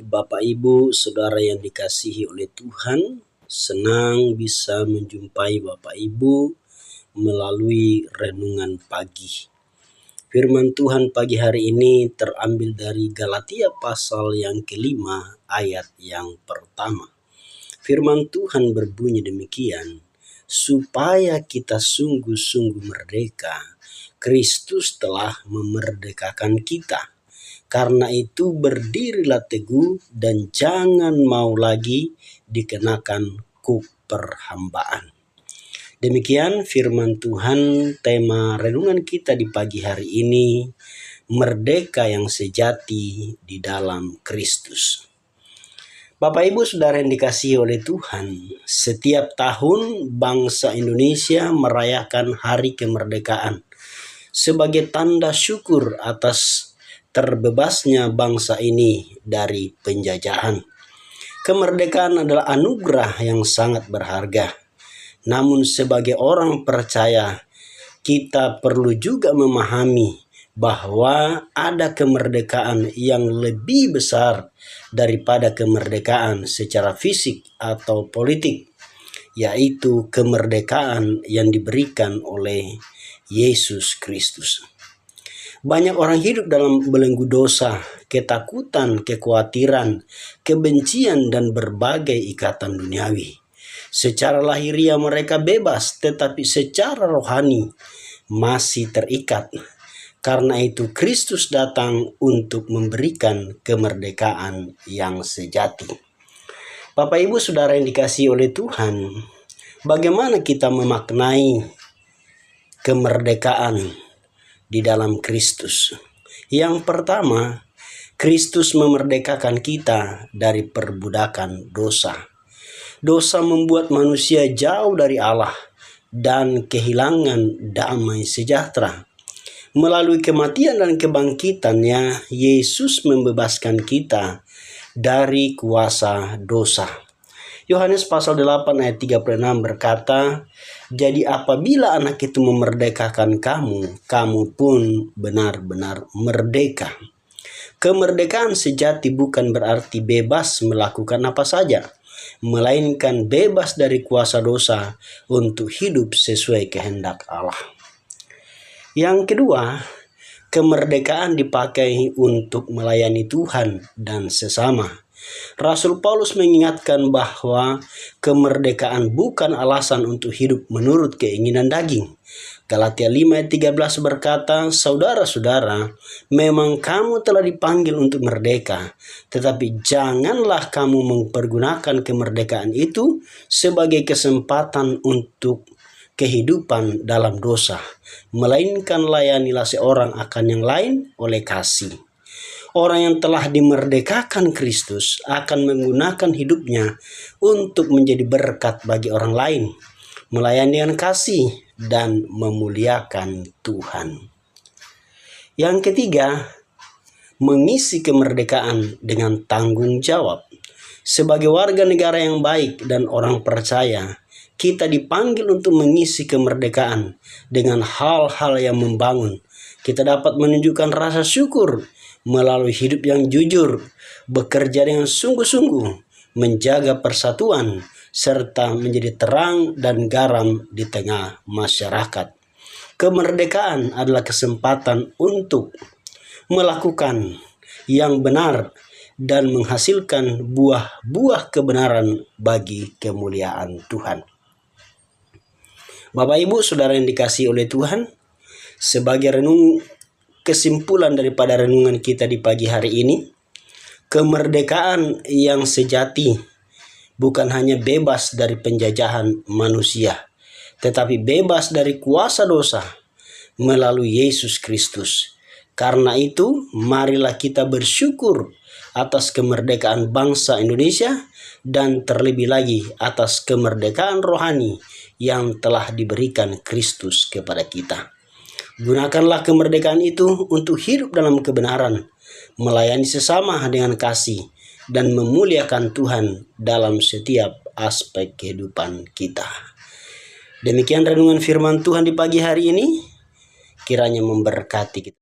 Bapak Ibu, Saudara yang dikasihi oleh Tuhan, senang bisa menjumpai Bapak Ibu melalui renungan pagi. Firman Tuhan pagi hari ini terambil dari Galatia pasal yang kelima ayat yang pertama. Firman Tuhan berbunyi demikian, supaya kita sungguh-sungguh merdeka, Kristus telah memerdekakan kita. Karena itu berdirilah teguh dan jangan mau lagi dikenakan kuk perhambaan. Demikian firman Tuhan, tema renungan kita di pagi hari ini, merdeka yang sejati di dalam Kristus. Bapak Ibu Saudara yang dikasihi oleh Tuhan, setiap tahun bangsa Indonesia merayakan hari kemerdekaan sebagai tanda syukur atas terbebasnya bangsa ini dari penjajahan. Kemerdekaan adalah anugerah yang sangat berharga. Namun sebagai orang percaya, kita perlu juga memahami bahwa ada kemerdekaan yang lebih besar daripada kemerdekaan secara fisik atau politik, yaitu kemerdekaan yang diberikan oleh Yesus Kristus. Banyak orang hidup dalam belenggu dosa, ketakutan, kekhawatiran, kebencian, dan berbagai ikatan duniawi. Secara lahiriah mereka bebas, tetapi secara rohani masih terikat. Karena itu Kristus datang untuk memberikan kemerdekaan yang sejati. Bapak Ibu Saudara yang dikasihi oleh Tuhan, bagaimana kita memaknai kemerdekaan di dalam Kristus? Yang pertama, Kristus memerdekakan kita dari perbudakan dosa. Dosa membuat manusia jauh dari Allah dan kehilangan damai sejahtera. Melalui kematian dan kebangkitannya, Yesus membebaskan kita dari kuasa dosa. Yohanes pasal 8 ayat 36 berkata, jadi apabila anak itu memerdekakan kamu, kamu pun benar-benar merdeka. Kemerdekaan sejati bukan berarti bebas melakukan apa saja, melainkan bebas dari kuasa dosa untuk hidup sesuai kehendak Allah. Yang kedua, kemerdekaan dipakai untuk melayani Tuhan dan sesama. Rasul Paulus mengingatkan bahwa kemerdekaan bukan alasan untuk hidup menurut keinginan daging. Galatia 5 ayat 13 berkata, saudara-saudara, memang kamu telah dipanggil untuk merdeka, tetapi janganlah kamu mempergunakan kemerdekaan itu sebagai kesempatan untuk kehidupan dalam dosa, melainkan layanilah seorang akan yang lain oleh kasih. Orang yang telah dimerdekakan Kristus akan menggunakan hidupnya untuk menjadi berkat bagi orang lain, melayani dengan kasih, dan memuliakan Tuhan. Yang ketiga, mengisi kemerdekaan dengan tanggung jawab. Sebagai warga negara yang baik dan orang percaya, kita dipanggil untuk mengisi kemerdekaan dengan hal-hal yang membangun. Kita dapat menunjukkan rasa syukur melalui hidup yang jujur, bekerja dengan sungguh-sungguh, menjaga persatuan, serta menjadi terang dan garam di tengah masyarakat. Kemerdekaan adalah kesempatan untuk melakukan yang benar dan menghasilkan buah-buah kebenaran bagi kemuliaan Tuhan. Bapak Ibu Saudara yang dikasihi oleh Tuhan, sebagai kesimpulan daripada renungan kita di pagi hari ini, kemerdekaan yang sejati bukan hanya bebas dari penjajahan manusia, tetapi bebas dari kuasa dosa melalui Yesus Kristus. Karena itu, marilah kita bersyukur atas kemerdekaan bangsa Indonesia dan terlebih lagi atas kemerdekaan rohani yang telah diberikan Kristus kepada kita. Gunakanlah kemerdekaan itu untuk hidup dalam kebenaran, melayani sesama dengan kasih, dan memuliakan Tuhan dalam setiap aspek kehidupan kita. Demikian renungan firman Tuhan di pagi hari ini, kiranya memberkati kita.